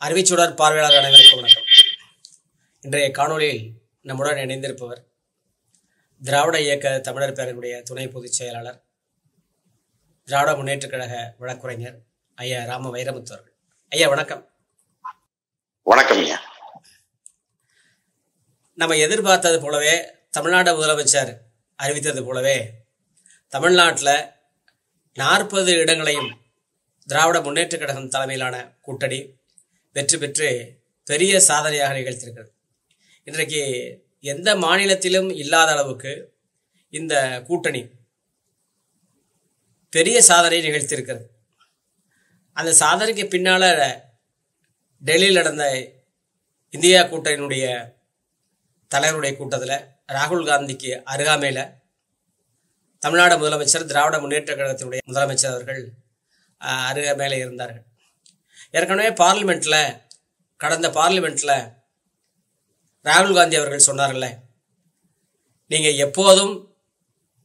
அறிவிச்சுடர் பார்வையாளர் அனைவருக்கும் வணக்கம். இன்றைய காணொலியில் நம்முடன் இணைந்திருப்பவர் திராவிட இயக்க தமிழர் பேரவையுடைய துணை பொதுச் செயலாளர், திராவிட முன்னேற்றக் கழக வழக்குரைஞர் ஐயா ராம வைரமுத்து அவர்கள். ஐயா வணக்கம். வணக்கம் ஐயா. நம்ம எதிர்பார்த்தது போலவே தமிழ்நாடு முதலமைச்சர் அறிவித்தது போலவே தமிழ்நாட்டில் 40 இடங்களையும் திராவிட முன்னேற்றக் கழகம் தலைமையிலான கூட்டணி வெற்றி பெற்று பெரிய சாதனையாக நிகழ்த்தியிருக்கிறது. இன்றைக்கு எந்த மாநிலத்திலும் இல்லாத அளவுக்கு இந்த கூட்டணி பெரிய சாதனையை நிகழ்த்தியிருக்கிறது. அந்த சாதனைக்கு பின்னால் டெல்லியில் நடந்த இந்தியா கூட்டணியினுடைய தலைவருடைய கூட்டத்தில் ராகுல் காந்திக்கு அருகாமையில் தமிழ்நாடு முதலமைச்சர், திராவிட முன்னேற்றக் கழகத்தினுடைய முதலமைச்சர் அவர்கள் அருகாமையில் இருந்தார்கள். ஏற்கனவே கடந்த பார்லிமெண்ட்டில் ராகுல் காந்தி அவர்கள் சொன்னார்கள்ல, நீங்கள் எப்போதும்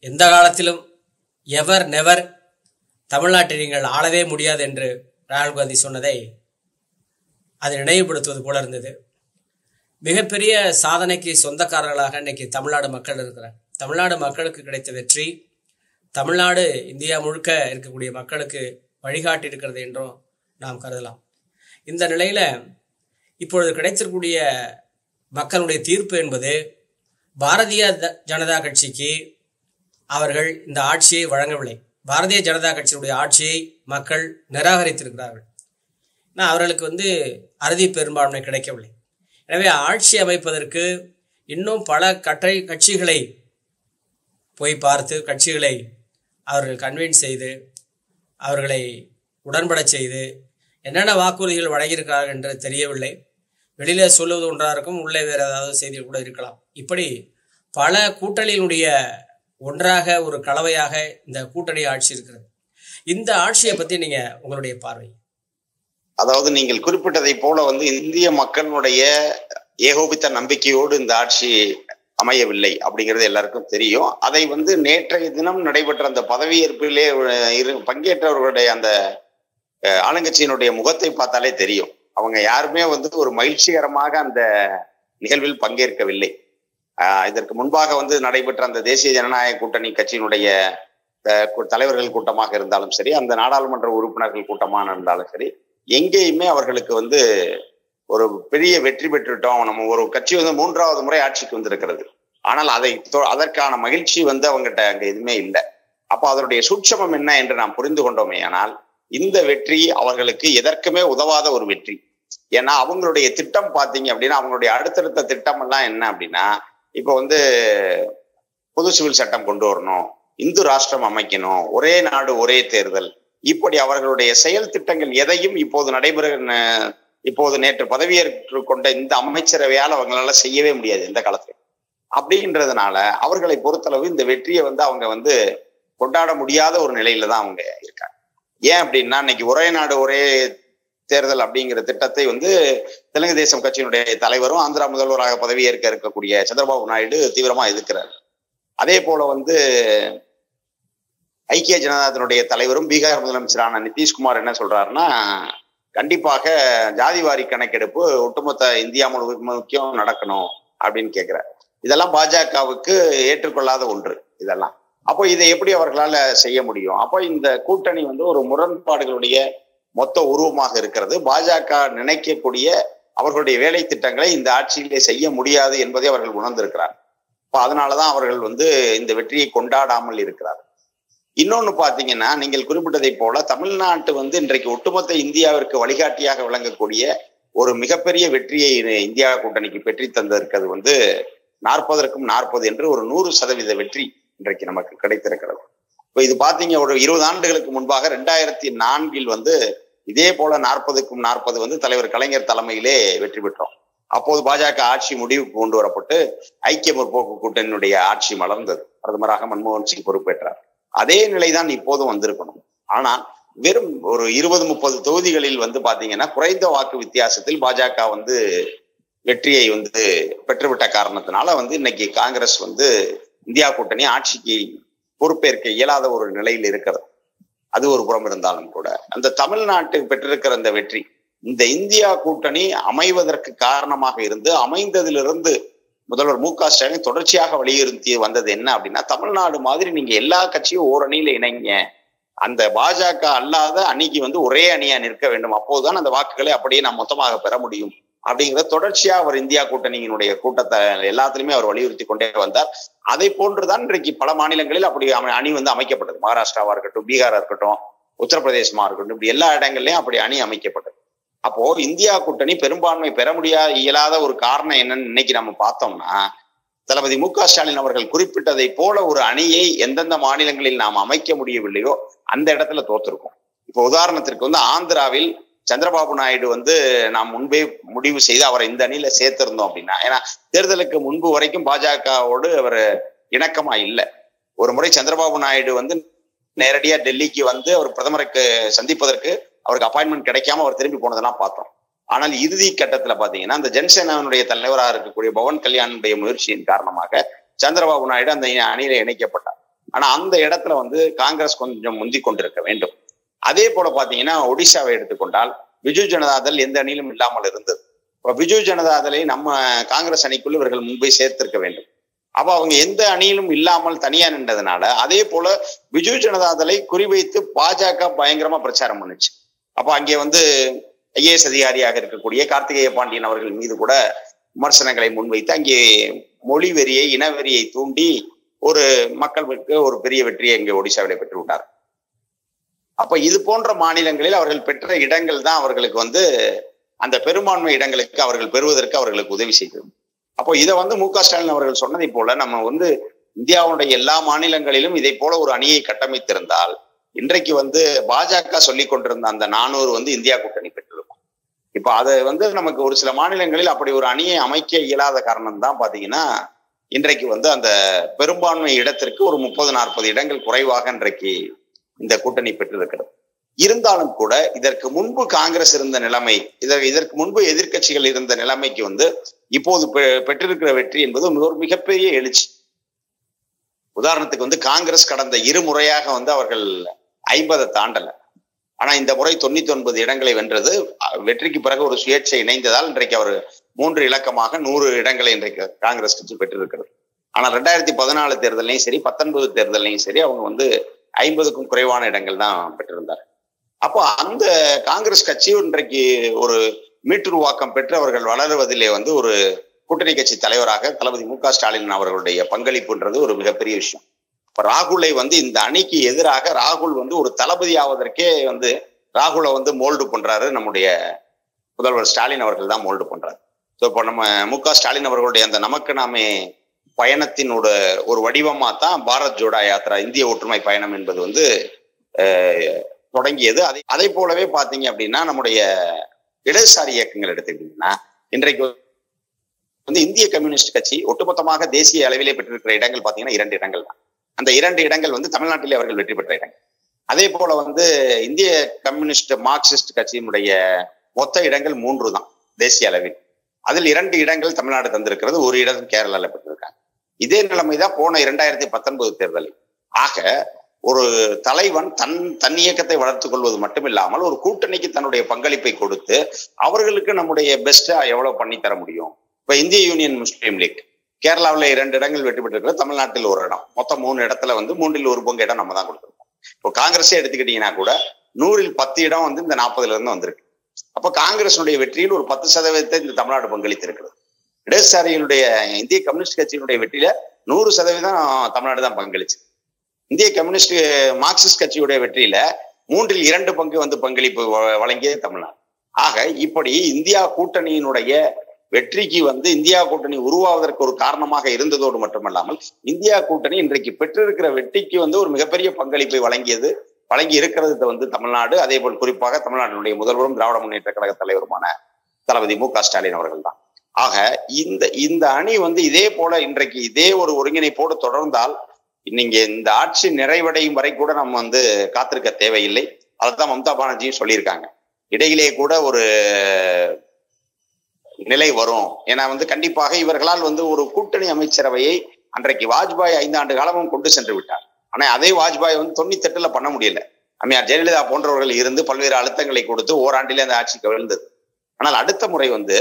எந்த காலத்திலும் எவர் நெவர் தமிழ்நாட்டை நீங்கள் ஆளவே முடியாது என்று ராகுல் காந்தி சொன்னதை அதை நினைவுபடுத்துவது போல இருந்தது. மிகப்பெரிய சாதனைக்கு சொந்தக்காரர்களாக இன்னைக்கு தமிழ்நாடு மக்கள் இருக்கிறார். தமிழ்நாடு மக்களுக்கு கிடைத்த வெற்றி தமிழ்நாடு இந்தியா முழுக்க இருக்கக்கூடிய மக்களுக்கு வழிகாட்டி இருக்கிறது என்றும் நாம் கருதலாம். இந்த நிலையில் இப்பொழுது கிடைத்திருக்கக்கூடிய மக்களுடைய தீர்ப்பு என்பது பாரதிய ஜனதா கட்சிக்கு அவர்கள் இந்த ஆட்சியை வழங்கவில்லை. பாரதிய ஜனதா கட்சியினுடைய ஆட்சியை மக்கள் நிராகரித்திருக்கிறார்கள். ஆனால் அவர்களுக்கு அறுதி பெரும்பான்மை கிடைக்கவில்லை. எனவே ஆட்சி அமைப்பதற்கு இன்னும் பல கட்சிகளை போய் பார்த்து கட்சிகளை அவர்கள் கன்வின்ஸ் செய்து அவர்களை உடன்பட செய்து என்னென்ன வாக்குறுதிகள் வழங்கியிருக்கிறார்கள் என்று தெரியவில்லை. வெளியில் சொல்லுவது ஒன்றாக இருக்கும், உள்ளே வேறு ஏதாவது செய்திகள் கூட இருக்கலாம். இப்படி பல கூட்டணியினுடைய ஒன்றாக ஒரு கலவையாக இந்த கூட்டணி ஆட்சி இருக்கிறது. இந்த ஆட்சியை பற்றி நீங்கள் உங்களுடைய பார்வை. அதாவது நீங்கள் குறிப்பிட்டதை போல இந்திய மக்களுடைய ஏகோபித்த நம்பிக்கையோடு இந்த ஆட்சி அமையவில்லை அப்படிங்கிறது எல்லாருக்கும் தெரியும். அதை நேற்றைய தினம் நடைபெற்ற அந்த பதவியேற்பிலே பங்கேற்றவர்களுடைய அந்த ஆளுங்கட்சியினுடைய முகத்தை பார்த்தாலே தெரியும். அவங்க யாருமே ஒரு மகிழ்ச்சிகரமாக அந்த நிகழ்வில் பங்கேற்கவில்லை. இதற்கு முன்பாக நடைபெற்ற அந்த தேசிய ஜனநாயக கூட்டணி கட்சியினுடைய தலைவர்கள் கூட்டமாக இருந்தாலும் சரி, அந்த நாடாளுமன்ற உறுப்பினர்கள் கூட்டமாக இருந்தாலும் சரி, எங்கேயுமே அவர்களுக்கு ஒரு பெரிய வெற்றி பெற்றுட்டோம், நம்ம ஒரு கட்சி 3வது முறை ஆட்சிக்கு வந்திருக்கிறது, ஆனால் அதற்கான மகிழ்ச்சி அவங்ககிட்ட அங்க எதுவுமே இல்லை. அப்போ அதனுடைய சூட்சமம் என்ன என்று நாம் புரிந்து கொண்டோமே. ஆனால் இந்த வெற்றி அவர்களுக்கு எதற்குமே உதவாத ஒரு வெற்றி. ஏன்னா அவங்களுடைய திட்டம் பார்த்தீங்க அப்படின்னா, அவங்களுடைய அடுத்தடுத்த திட்டம் எல்லாம் என்ன அப்படின்னா, இப்போ பொது சிவில் சட்டம் கொண்டு வரணும், இந்து ராஷ்டிரம் அமைக்கணும், ஒரே நாடு ஒரே தேர்தல், இப்படி அவர்களுடைய செயல் திட்டங்கள் எதையும் இப்போது நேற்று பதவியேற்று கொண்ட இந்த அமைச்சரவையால் அவங்களால செய்யவே முடியாது இந்த காலத்துல. அப்படின்றதுனால அவர்களை பொறுத்தளவு இந்த வெற்றியை அவங்க கொண்டாட முடியாத ஒரு நிலையில தான் அவங்க இருக்காங்க. ஏன் அப்படின்னா, இன்னைக்கு ஒரே நாடு ஒரே தேர்தல் அப்படிங்கிற திட்டத்தை தெலுங்கு தேசம் கட்சியினுடைய தலைவரும் ஆந்திரா முதல்வராக பதவியேற்க இருக்கக்கூடிய சந்திரபாபு நாயுடு தீவிரமா எதிர்க்கிறார். அதே போல ஐக்கிய ஜனதாதளத்தினுடைய தலைவரும் பீகார் முதலமைச்சரான நிதிஷ்குமார் என்ன சொல்றாருன்னா, கண்டிப்பாக ஜாதிவாரி கணக்கெடுப்பு ஒட்டுமொத்த இந்தியா முக்கியம் நடக்கணும் அப்படின்னு கேட்கிறார். இதெல்லாம் பாஜகவுக்கு ஏற்றுக்கொள்ளாத ஒன்று இதெல்லாம். அப்போ இதை எப்படி அவர்களால செய்ய முடியும்? அப்போ இந்த கூட்டணி ஒரு முரண்பாடுகளுடைய மொத்த உருவமாக இருக்கிறது. பாஜக நினைக்கக்கூடிய அவர்களுடைய வேலை திட்டங்களை இந்த ஆட்சியிலே செய்ய முடியாது என்பதை அவர்கள் உணர்ந்திருக்கிறார். அப்போ அதனாலதான் அவர்கள் இந்த வெற்றியை கொண்டாடாமல் இருக்கிறார். இன்னொன்னு பாத்தீங்கன்னா, நீங்கள் குறிப்பிட்டதை போல தமிழ்நாட்டு இன்றைக்கு ஒட்டுமொத்த இந்தியாவிற்கு வழிகாட்டியாக விளங்கக்கூடிய ஒரு மிகப்பெரிய வெற்றியை இந்தியா கூட்டணிக்கு பெற்றி தந்திருக்கிறது 40க்கும் 40 என்று ஒரு 100% வெற்றி இன்றைக்கு நமக்கு கிடைத்திருக்கிறது. இப்போ இது பாத்தீங்க, ஒரு 20 ஆண்டுகளுக்கு முன்பாக 2004 இதே போல 40க்கும் 40 தலைவர் கலைஞர் தலைமையிலே வெற்றி பெற்றோம். அப்போது பாஜக ஆட்சி முடிவுக்கு கொண்டு வரப்பட்டு ஐக்கிய முற்போக்கு கூட்டணியினுடைய ஆட்சி மலர்ந்தது. பிரதமராக மன்மோகன் சிங் பொறுப்பேற்றார். அதே நிலைதான் இப்போதும் வந்திருக்கணும். ஆனா வெறும் ஒரு 20-30 தொகுதிகளில் பாத்தீங்கன்னா குறைந்த வாக்கு வித்தியாசத்தில் பாஜக வெற்றியை பெற்றுவிட்ட காரணத்தினால இன்னைக்கு காங்கிரஸ் இந்தியா கூட்டணி ஆட்சிக்கு பொறுப்பேற்க இயலாத ஒரு நிலையில் இருக்கிறது. அது ஒரு புறம் இருந்தாலும் கூட அந்த தமிழ்நாட்டுக்கு பெற்றிருக்கிற அந்த வெற்றி இந்த இந்தியா கூட்டணி அமைவதற்கு காரணமாக இருந்து அமைந்ததிலிருந்து முதல்வர் மு.க.ஸ்டாலின் தொடர்ச்சியாக வலியுறுத்தி வந்தது என்ன அப்படின்னா, தமிழ்நாடு மாதிரி நீங்க எல்லா கட்சியும் ஓரணியில இணைங்க, அந்த பாஜக அல்லாத அணிக்கு ஒரே அணியா நிற்க வேண்டும், அப்போதுதான் அந்த வாக்குகளை அப்படியே நாம் மொத்தமாக பெற முடியும் அப்படிங்கிற தொடர்ச்சியா அவர் இந்தியா கூட்டணியினுடைய கூட்டத்தை எல்லாத்திலுமே அவர் வலியுறுத்தி கொண்டே வந்தார். அதை போன்றுதான் இன்றைக்கு பல மாநிலங்களில் அப்படி அணி அமைக்கப்பட்டது. மகாராஷ்டிராவா இருக்கட்டும், பீகாரா இருக்கட்டும், உத்தரப்பிரதேசமா இருக்கட்டும், இப்படி எல்லா இடங்கள்லயும் அப்படி அணி அமைக்கப்பட்டது. அப்போ இந்தியா கூட்டணி பெரும்பான்மை பெற இயலாத ஒரு காரணம் என்னன்னு இன்னைக்கு நம்ம பார்த்தோம்னா, தளபதி மு.க.ஸ்டாலின் அவர்கள் குறிப்பிட்டதை போல ஒரு அணியை எந்தெந்த மாநிலங்களில் நாம் அமைக்க முடியவில்லையோ அந்த இடத்துல தோத்திருக்கும். இப்போ உதாரணத்திற்கு ஆந்திராவில் சந்திரபாபு நாயுடு நாம் முன்பே முடிவு செய்து அவரை இந்த அணியில சேர்த்திருந்தோம் அப்படின்னா, ஏன்னா தேர்தலுக்கு முன்பு வரைக்கும் பாஜகவோடு அவர் இணக்கமா இல்லை. ஒரு முறை சந்திரபாபு நாயுடு நேரடியா டெல்லிக்கு அவர் பிரதமருக்கு சந்திப்பதற்கு அவருக்கு அப்பாயின்மெண்ட் கிடைக்காம அவர் திரும்பி போனதெல்லாம் பார்த்தோம். ஆனால் இறுதி கட்டத்துல பாத்தீங்கன்னா அந்த ஜனசேனாவுடைய தலைவராக இருக்கக்கூடிய பவன் கல்யாணுடைய முயற்சியின் காரணமாக சந்திரபாபு நாயுடு அந்த அணியில இணைக்கப்பட்டார். ஆனா அந்த இடத்துல காங்கிரஸ் கொஞ்சம் முந்தி கொண்டிருக்க வேண்டும். அதே போல பாத்தீங்கன்னா ஒடிசாவை எடுத்துக்கொண்டால் பிஜு ஜனதாதள் எந்த அணியிலும் இல்லாமல் இருந்தது. பிஜு ஜனதாதளை நம்ம காங்கிரஸ் அணிக்குள் இவர்கள் முன்பே சேர்த்திருக்க வேண்டும். அப்ப அவங்க எந்த அணியிலும் இல்லாமல் தனியா நின்றதுனால அதே போல பிஜு ஜனதாதளை குறிவைத்து பாஜக பயங்கரமா பிரச்சாரம் பண்ணுச்சு. அப்ப அங்கே ஐஏஎஸ் அதிகாரியாக இருக்கக்கூடிய கார்த்திகேய பாண்டியன் அவர்கள் மீது கூட விமர்சனங்களை முன்வைத்து அங்கே மொழி வெறியை இனவெறியை தூண்டி ஒரு மக்களுக்கு ஒரு பெரிய வெற்றியை இங்கே ஒடிசாவிலே பெற்று விட்டார். அப்ப இது போன்ற மாநிலங்களில் அவர்கள் பெற்ற இடங்கள் தான் அவர்களுக்கு அந்த பெரும்பான்மை இடங்களுக்கு அவர்கள் பெறுவதற்கு அவர்களுக்கு உதவி செய்கிறது. அப்போ இதை மு.க.ஸ்டாலின் அவர்கள் சொன்னதை போல நம்ம இந்தியாவுடைய எல்லா மாநிலங்களிலும் இதை போல ஒரு அணியை கட்டமைத்திருந்தால் இன்றைக்கு பாஜக சொல்லி கொண்டிருந்த அந்த 400 இந்தியா கூட்டணி பெற்றிருக்கும். இப்ப அதை நமக்கு ஒரு சில மாநிலங்களில் அப்படி ஒரு அணியை அமைக்க இயலாத காரணம் தான் பாத்தீங்கன்னா இன்றைக்கு அந்த பெரும்பான்மை இடத்திற்கு ஒரு 30-40 இடங்கள் குறைவாக இன்றைக்கு இந்த கூட்டணி பெற்றிருக்கிறது. இருந்தாலும் கூட இதற்கு முன்பு காங்கிரஸ் இருந்த நிலைமை, இதற்கு முன்பு எதிர்கட்சிகள் இருந்த நிலைமைக்கு இப்போது பெற்றிருக்கிற வெற்றி என்பது ஒரு மிகப்பெரிய எழுச்சி. உதாரணத்துக்கு காங்கிரஸ் கடந்த 2 முறையாக அவர்கள் 50 தாண்டல. ஆனா இந்த முறை 99 இடங்களை வென்றது. வெற்றிக்கு பிறகு ஒரு சுயேட்சை இணைந்ததால் இன்றைக்கு அவர் 3 இலக்கமாக 100 இடங்களை இன்றைக்கு காங்கிரஸ் கட்சி பெற்றிருக்கிறது. ஆனா 2014 தேர்தலையும் சரி 19 தேர்தலையும் சரி அவங்க 50க்கும் குறைவான இடங்கள் தான் பெற்றிருந்தார். அப்போ அந்த காங்கிரஸ் கட்சி இன்றைக்கு ஒரு மீட்டுருவாக்கம் பெற்று அவர்கள் வளருவதிலே ஒரு கூட்டணி கட்சி தலைவராக தளபதி மு.க.ஸ்டாலின் அவர்களுடைய பங்களிப்புன்றது ஒரு மிகப்பெரிய விஷயம். இப்ப ராகுலை இந்த அணிக்கு எதிராக ராகுல் ஒரு தளபதி ஆவதற்கே ராகுலை மோல்டு பண்றாரு நம்முடைய முதல்வர் ஸ்டாலின் அவர்கள் தான் மோல்டு பண்றாரு. ஸோ இப்போ நம்ம மு.க.ஸ்டாலின் அவர்களுடைய அந்த நமக்கு நாமே பயணத்தினோட ஒரு வடிவமா தான் பாரத் ஜோடா யாத்திரா இந்திய ஒற்றுமை பயணம் என்பது தொடங்கியது. அதை போலவே பாத்தீங்க அப்படின்னா நம்முடைய இடதுசாரி இயக்கங்கள் எடுத்துக்கிட்டீங்கன்னா இன்றைக்கு இந்திய கம்யூனிஸ்ட் கட்சி ஒட்டுமொத்தமாக தேசிய அளவிலே பெற்றிருக்கிற இடங்கள் பாத்தீங்கன்னா 2 இடங்கள் தான். அந்த 2 இடங்கள் தமிழ்நாட்டிலே அவர்கள் வெற்றி பெற்ற இடங்கள். அதே போல இந்திய கம்யூனிஸ்ட் மார்க்சிஸ்ட் கட்சியினுடைய மொத்த இடங்கள் 3 தான் தேசிய அளவில். அதில் 2 இடங்கள் தமிழ்நாடு தந்திருக்கிறது, 1 இடம் கேரளால பெற்றிருக்காங்க. இதே நிலைமைதான் போன 2019 தேர்தலில். ஆக ஒரு தலைவன் தன் இயக்கத்தை வளர்த்துக் கொள்வது மட்டுமில்லாமல் ஒரு கூட்டணிக்கு தன்னுடைய பங்களிப்பை கொடுத்து அவர்களுக்கு நம்முடைய பெஸ்டா எவ்வளவு பண்ணி தர முடியும். இப்ப இந்திய யூனியன் முஸ்லீம் லீக் கேரளாவில் 2 இடங்கள் வெற்றி பெற்றிருக்கிறது, தமிழ்நாட்டில் 1 இடம், மொத்தம் 3 இடத்துல 3ல் 1 பங்கு இடம் நம்ம தான் கொடுத்துருக்கோம். இப்போ காங்கிரஸே எடுத்துக்கிட்டீங்கன்னா கூட 100ல் 10 இடம் இந்த 40ல இருந்து வந்திருக்கு. அப்ப காங்கிரஸுடைய வெற்றியில் ஒரு 10% இந்த தமிழ்நாடு பங்களித்திருக்கிறது. இடதுசாரிகளுடைய இந்திய கம்யூனிஸ்ட் கட்சியினுடைய வெற்றியில 100% தமிழ்நாடு தான் பங்களிச்சு. இந்திய கம்யூனிஸ்ட் மார்க்சிஸ்ட் கட்சியுடைய வெற்றியில 3ல் 2 பங்கு பங்களிப்பு வழங்கியது தமிழ்நாடு. ஆக இப்படி இந்தியா கூட்டணியினுடைய வெற்றிக்கு இந்தியா கூட்டணி உருவாவதற்கு ஒரு காரணமாக இருந்ததோடு மட்டுமல்லாமல் இந்தியா கூட்டணி இன்றைக்கு பெற்றிருக்கிற வெற்றிக்கு ஒரு மிகப்பெரிய பங்களிப்பை வழங்கி இருக்கிறது தமிழ்நாடு. அதே போல் குறிப்பாக தமிழ்நாட்டினுடைய முதல்வரும் திராவிட முன்னேற்ற கழக தலைவருமான தளபதி மு.க.ஸ்டாலின் அவர்கள் தான். ஆக இந்த அணி இதே போல இன்றைக்கு இதே ஒரு ஒருங்கிணைப்போடு தொடர்ந்தால் நீங்க இந்த ஆட்சி நிறைவடையும் வரை கூட நம்ம காத்திருக்க தேவையில்லை. அதைத்தான் மம்தா பானர்ஜியும் சொல்லியிருக்காங்க. இடையிலே கூட ஒரு நிலை வரும். ஏன்னா கண்டிப்பாக இவர்களால் ஒரு கூட்டணி அமைச்சரவையை அன்றைக்கு வாஜ்பாய் 5 ஆண்டு காலமும் கொண்டு சென்று விட்டார். ஆனா அதே வாஜ்பாய் 98ல பண்ண முடியல. அம்மையார் ஜெயலலிதா போன்றவர்கள் இருந்து பல்வேறு அழுத்தங்களை கொடுத்து ஓராண்டிலே அந்த ஆட்சி கவிழ்ந்தது. ஆனால் அடுத்த முறை வந்து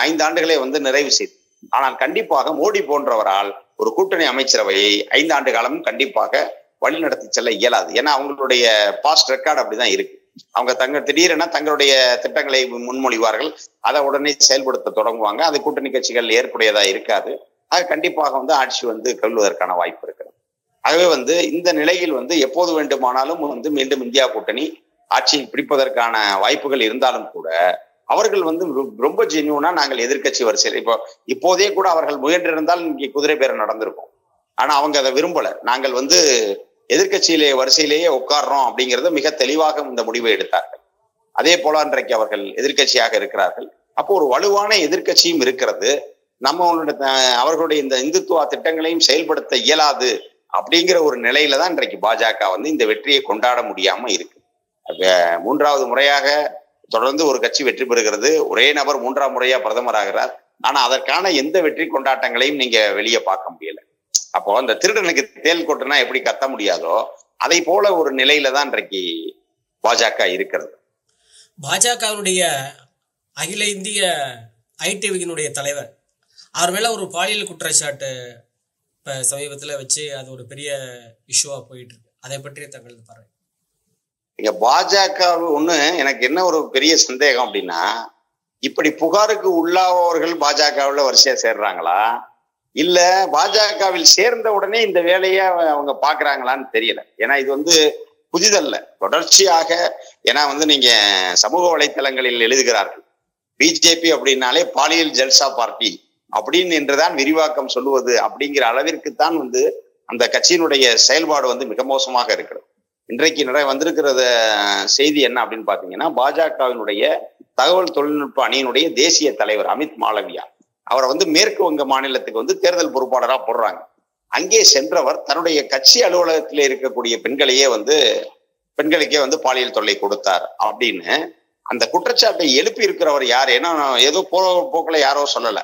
5 ஆண்டுகளை வந்து நிறைவு செய்து. ஆனால் கண்டிப்பாக மோடி போன்றவரால் ஒரு கூட்டணி அமைச்சரவையை 5 ஆண்டு காலமும் கண்டிப்பாக வழிநடத்தி செல்ல இயலாது. ஏன்னா அவங்களுடைய பாஸ்ட் ரெக்கார்டு அப்படிதான் இருக்கு. அவங்க திடீரென தங்களுடைய திட்டங்களை முன்மொழிவார்கள், அதை உடனே செயல்படுத்த தொடங்குவாங்க. அது கூட்டணி கட்சிகள் ஏற்புடையதா இருக்காது. அது கண்டிப்பாக வந்து ஆட்சி வந்து கவிழ்வதற்கான வாய்ப்பு இருக்கிறது. ஆகவே வந்து இந்த நிலையில் வந்து எப்போது வேண்டுமானாலும் வந்து மீண்டும் இந்தியா கூட்டணி ஆட்சியை பிடிப்பதற்கான வாய்ப்புகள் இருந்தாலும் கூட அவர்கள் வந்து ரொம்ப ஜென்யூனா நாங்கள் எதிர்கட்சி வரிசையில் இப்போதே கூட அவர்கள் முயன்றிருந்தால் இங்கே குதிரை பேரம் நடந்திருக்கும். ஆனா அவங்க அதை விரும்பல. நாங்கள் வந்து எதிர்கட்சியிலே வரிசையிலேயே உட்கார்றோம் அப்படிங்கிறத மிக தெளிவாக இந்த முடிவை எடுத்தார்கள். அதே போல இன்றைக்கு அவர்கள் எதிர்கட்சியாக இருக்கிறார்கள். அப்போ ஒரு வலுவான எதிர்கட்சியும் இருக்கிறது. அவர்களுடைய இந்த இந்துத்துவ திட்டங்களையும் செயல்படுத்த இயலாது அப்படிங்கிற ஒரு நிலையில தான் இன்றைக்கு பாஜக வந்து இந்த வெற்றியை கொண்டாட முடியாம இருக்கு. 3வது முறையாக தொடர்ந்து ஒரு கட்சி வெற்றி பெறுகிறது. ஒரே நபர் 3ஆம் முறையா பிரதமர் ஆகிறார். ஆனா அதற்கான எந்த வெற்றி கொண்டாட்டங்களையும் நீங்க வெளியே பார்க்க முடியல. அப்போ அந்த திருடனுக்கு தேல் கொட்டுனா எப்படி கத்த முடியாதோ அதை போல ஒரு நிலையில தான் இன்றைக்கு பாஜக இருக்கிறது. பாஜகவுடைய அகில இந்திய ஐடிவியினுடைய தலைவர், அவர் மேல ஒரு பாலியல் குற்றச்சாட்டு இப்ப சமீபத்துல வச்சு அது ஒரு பெரிய இஷ்யூவா போயிட்டு இருக்கு. அதை பற்றி தங்களது பார்வை. இங்க பாஜக ஒண்ணு எனக்கு என்ன ஒரு பெரிய சந்தேகம் அப்படின்னா, இப்படி புகாருக்கு உள்ளாவவர்கள் பாஜகவுல வரிசையா சேர்றாங்களா, இல்ல பாஜகவில் சேர்ந்த உடனே இந்த வேலையை அவங்க பாக்குறாங்களான்னு தெரியல. ஏன்னா இது வந்து புதிதல்ல, தொடர்ச்சியாக. ஏன்னா வந்து நீங்க சமூக வலைத்தளங்களில் எழுதுகிறார்கள், பிஜேபி அப்படின்னாலே பாலியல் ஜல்சா பார்ட்டி அப்படின்னு என்றுதான் விரிவாக்கம் சொல்லுவது அப்படிங்கிற அளவிற்குத்தான் வந்து அந்த கட்சியினுடைய செயல்பாடு வந்து மிக மோசமாக இருக்கிறது. இன்றைக்கு நிறைய வந்திருக்கிறத செய்தி என்ன அப்படின்னு பாத்தீங்கன்னா, பாஜகவினுடைய தகவல் தொழில்நுட்ப அணியினுடைய தேசிய தலைவர் அமித் மாளவியா, அவரை வந்து மேற்கு வங்க மாநிலத்துக்கு வந்து தேர்தல் பொறுப்பாளராக போடுறாங்க. அங்கே சென்றவர் தன்னுடைய கட்சி அலுவலகத்திலே இருக்கக்கூடிய பெண்களுக்கே வந்து பாலியல் தொல்லை கொடுத்தார் அப்படின்னு அந்த குற்றச்சாட்டை எழுப்பி இருக்கிறவர் யார்? ஏன்னா ஏதோ போக்குல யாரோ சொல்லல.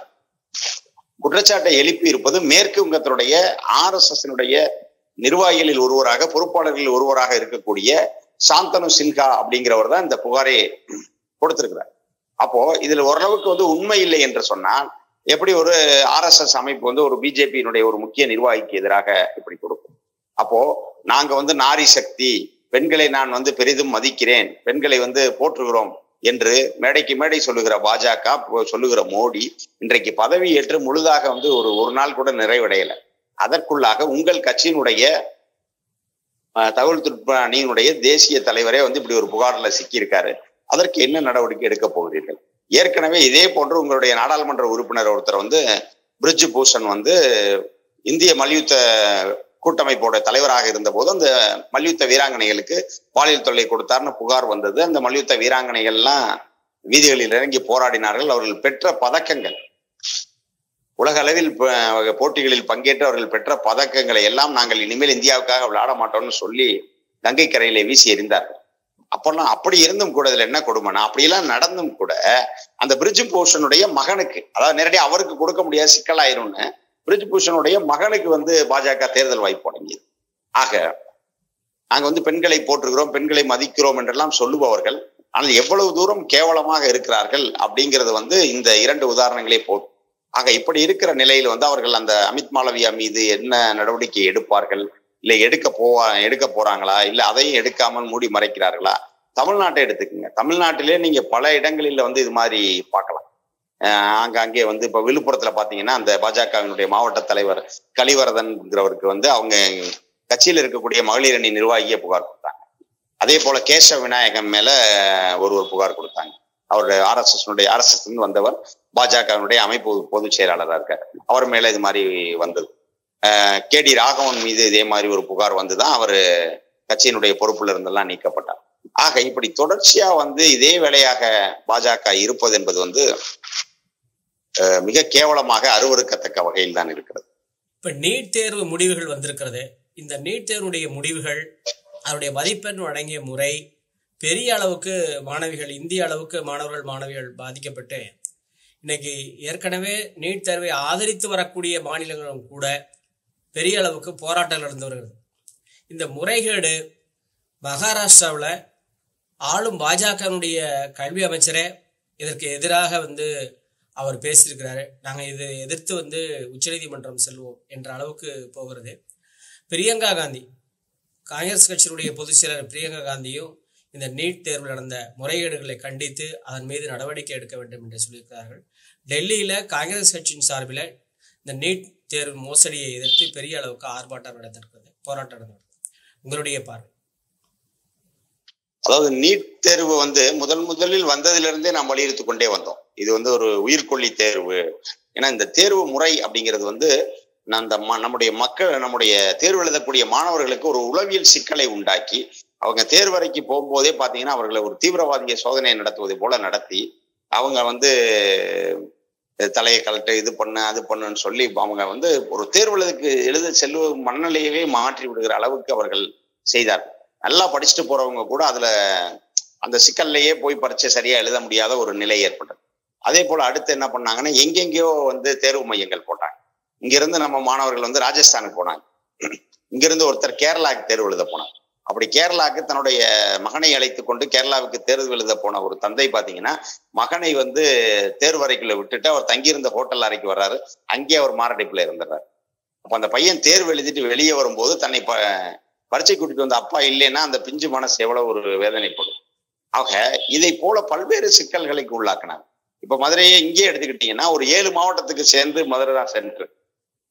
குற்றச்சாட்டை எழுப்பி இருப்பது மேற்கு வங்கத்தினுடைய RSS நிர்வாகிகளில் ஒருவராக, பொறுப்பாளர்களில் ஒருவராக இருக்கக்கூடிய சாந்தனு சின்ஹா அப்படிங்கிறவர் தான் இந்த புகாரை கொடுத்திருக்கிறார். அப்போ இதுல ஓரளவுக்கு வந்து உண்மை இல்லை என்று சொன்னால் எப்படி ஒரு RSS அமைப்பு வந்து ஒரு பிஜேபியினுடைய ஒரு முக்கிய நிர்வாகிக்கு எதிராக இப்படி கொடுக்கும்? அப்போ நாங்க வந்து நாரி சக்தி, பெண்களை நான் வந்து பெரிதும் மதிக்கிறேன், பெண்களை வந்து போற்றுகிறோம் என்று மேடைக்கு மேடை சொல்லுகிற பாஜக, சொல்லுகிற மோடி இன்றைக்கு பதவி ஏற்று முழுதாக வந்து ஒரு நாள் கூட நிறைவடையலை. அதற்குள்ளாக உங்கள் கட்சியினுடைய தகவல் தொழில்நுட்ப அணியினுடைய தேசிய தலைவரே வந்து இப்படி ஒரு புகார்ல சிக்கியிருக்காரு. அதற்கு என்ன நடவடிக்கை எடுக்க போகிறீர்கள்? ஏற்கனவே இதே போன்று உங்களுடைய நாடாளுமன்ற உறுப்பினர் ஒருத்தர் வந்து பிரிட்ஜ் பூஷன் வந்து இந்திய மல்யுத்த கூட்டமைப்போட தலைவராக இருந்த போது அந்த மல்யுத்த வீராங்கனைகளுக்கு பாலியல் தொல்லை கொடுத்தார்னு புகார் வந்தது. அந்த மல்யுத்த வீராங்கனைகள்லாம் வீதிகளில் இறங்கி போராடினார்கள். அவர்கள் பெற்ற பதக்கங்கள், உலக அளவில் போட்டிகளில் பங்கேற்று அவர்கள் பெற்ற பதக்கங்களை எல்லாம் நாங்கள் இனிமேல் இந்தியாவுக்காக விளையாட மாட்டோம்னு சொல்லி கங்கை கரையில வீசி எறிந்தார்கள். அப்பெல்லாம் அப்படி இருந்தும் கூட இதுல என்ன கொடுமைனா, அப்படியெல்லாம் நடந்தும் கூட அந்த பிரிட்ஜ் பூஷனுடைய மகனுக்கு, அதாவது நேரடியாக அவருக்கு கொடுக்க முடியாத சிக்கலாயிரும்னு பிரிட்ஜ் பூஷனுடைய மகனுக்கு வந்து பாஜக தேர்தல் வாய்ப்பு வழங்கியது. ஆக நாங்க வந்து பெண்களை போற்றுகிறோம், பெண்களை மதிக்கிறோம் என்றெல்லாம் சொல்லுபவர்கள் ஆனால் எவ்வளவு தூரம் கேவலமாக இருக்கிறார்கள் அப்படிங்கிறது வந்து இந்த 2 உதாரணங்களே போதும். ஆக இப்படி இருக்கிற நிலையில் வந்து அவர்கள் அந்த அமித் மாளவியா மீது என்ன நடவடிக்கை எடுப்பார்கள், இல்லை எடுக்க போறாங்களா, இல்லை அதையும் எடுக்காமல் மூடி மறைக்கிறார்களா? தமிழ்நாட்டை எடுத்துக்கோங்க. தமிழ்நாட்டிலே நீங்க பல இடங்களில் வந்து இது மாதிரி பார்க்கலாம். அங்கே வந்து இப்ப விழுப்புரத்துல பாத்தீங்கன்னா அந்த பாஜகவினுடைய மாவட்ட தலைவர் கலிவரதன்ங்கிறவருக்கு வந்து அவங்க கட்சியில் இருக்கக்கூடிய மகளிர் அணி நிர்வாகியை புகார் கொடுத்தாங்க. அதே போல கேசவ விநாயகம் மேல ஒருவர் புகார் கொடுத்தாங்க. அவர் RSS வந்தவர், பாஜகவினுடைய அமைப்பு பொதுச் செயலாளராக இருக்கார். அவர் மேல இது மாதிரி வந்தது. KD ராகவன் மீது இதே மாதிரி ஒரு புகார் வந்துதான் அவர் கட்சியினுடைய பொறுப்புல இருந்தெல்லாம் நீக்கப்பட்டார். ஆக இப்படி தொடர்ச்சியா வந்து இதே வேளையாக பாஜக இருப்பது என்பது வந்து மிக கேவலமாக அருவருக்கத்தக்க வகையில் தான் இருக்கிறது. இப்ப நீட் தேர்வு முடிவுகள் வந்திருக்கிறது. இந்த நீட் தேர்வுடைய முடிவுகள், அதனுடைய மதிப்பெண் வழங்கிய முறை, பெரிய அளவுக்கு மாணவிகள், இந்திய அளவுக்கு மாணவர்கள் பாதிக்கப்பட்டு இன்னைக்கு ஏற்கனவே நீட் தேர்வை ஆதரித்து வரக்கூடிய மாநிலங்களும் கூட பெரிய அளவுக்கு போராட்டங்கள் நடந்து வருகிறது. இந்த முறைகேடு மகாராஷ்டிராவில் ஆளும் பாஜகனுடைய கல்வி அமைச்சரே இதற்கு எதிராக அவர் பேசியிருக்கிறாரு. நாங்கள் இதை எதிர்த்து உச்சநீதிமன்றம் செல்வோம் என்ற அளவுக்கு போகிறது. பிரியங்கா காந்தி, காங்கிரஸ் கட்சியினுடைய பொதுச் செயலர் பிரியங்கா காந்தியும் இந்த நீட் தேர்வில் நடந்த முறைகேடுகளை கண்டித்து அதன் மீது நடவடிக்கை எடுக்க வேண்டும் என்று சொல்லியிருக்கிறார்கள். டெல்லியில காங்கிரஸ் கட்சியின் சார்பில் இந்த நீட் தேர்வு மோசடியை எதிர்த்து பெரிய அளவுக்கு ஆர்ப்பாட்டம் நடந்திருக்கிறது, போராட்டம் நடந்திருக்கிறது. உங்களுடைய பார்வை? அதாவது நீட் தேர்வு முதலில் வந்ததிலிருந்தே நாம் வலியுறுத்தி கொண்டே வந்தோம். இது ஒரு உயிர்கொல்லி தேர்வு. ஏன்னா இந்த தேர்வு முறை அப்படிங்கிறது நம்முடைய தேர்வு எழுதக்கூடிய மாணவர்களுக்கு ஒரு உளவியல் சிக்கலை உண்டாக்கி, அவங்க தேர்வறைக்கு போகும்போதே பாத்தீங்கன்னா அவர்களை ஒரு தீவிரவாதிய சோதனை நடத்துவதை போல நடத்தி, அவங்க தலையை கலட்டு இது பண்ண அது பண்ணுன்னு சொல்லி அவங்க ஒரு தேர்வு எழுத செல்வ மனநிலையவே மாற்றி விடுகிற அளவுக்கு அவர்கள் செய்தார். நல்லா படிச்சுட்டு போறவங்க கூட அதுல அந்த சிக்கல்லையே போய் பரீட்சை சரியா எழுத முடியாத ஒரு நிலை ஏற்பட்டது. அதே போல அடுத்து என்ன பண்ணாங்கன்னா, எங்கெங்கயோ தேர்வு மையங்கள் போட்டாங்க. இங்கிருந்து நம்ம மாணவர்கள் ராஜஸ்தானுக்கு போனாங்க, இங்கிருந்து ஒருத்தர் கேரளாவுக்கு தேர்வு எழுத போனாங்க. அப்படி கேரளாவுக்கு தன்னுடைய மகனை அழைத்து கொண்டு கேரளாவுக்கு தேர்வு எழுத போன ஒரு தந்தை பாத்தீங்கன்னா, மகனை தேர்வு அறைக்குள்ள விட்டுட்டு அவர் தங்கியிருந்த ஹோட்டல் அறைக்கு வர்றாரு. அங்கே அவர் மாரடைப்புல இருந்துடுறாரு. அப்ப அந்த பையன் தேர்வு எழுதிட்டு வெளியே வரும்போது தன்னை பரீட்சை கூட்டிட்டு வந்த அப்பா இல்லைன்னா அந்த பிஞ்சு மனசு எவ்வளவு ஒரு வேதனைப்படும். ஆக இதை போல பல்வேறு சிக்கல்களுக்கு உள்ளாக்குனாங்க. இப்ப மதுரையை இங்கே எடுத்துக்கிட்டீங்கன்னா ஒரு 7 மாவட்டத்துக்கு சேர்ந்து மதுரை தான் சென்ட்ரு.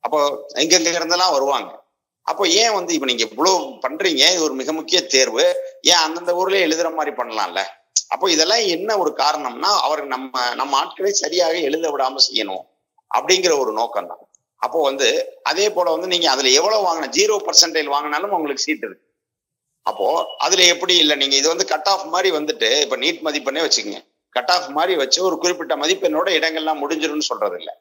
அப்போ எங்கெங்க இருந்தெல்லாம் வருவாங்க. அப்போ ஏன் இப்ப நீங்க இவ்வளவு பண்றீங்க, இது ஒரு மிக முக்கிய தேர்வு, ஏன் அந்தந்த ஊர்லயே எழுதுற மாதிரி பண்ணலாம்ல? அப்போ இதெல்லாம் என்ன ஒரு காரணம்னா, அவர் நம்ம ஆட்களை சரியாக எழுத விடாம செய்யணும் அப்படிங்கிற ஒரு நோக்கம் தான். அப்போ அதே போல நீங்க அதுல எவ்வளவு வாங்கின 0% வாங்கினாலும் உங்களுக்கு சீட் இருக்கு. அப்போ அதுல எப்படி இல்லை, நீங்க இது கட் ஆஃப் மாதிரி இப்ப நீட் மதிப்பெண்ணே வச்சுக்கோங்க, கட் ஆஃப் மாதிரி வச்சு ஒரு குறிப்பிட்ட மதிப்பெண்ணோட இடங்கள்லாம் முடிஞ்சிரும்னு சொல்றது இல்லை.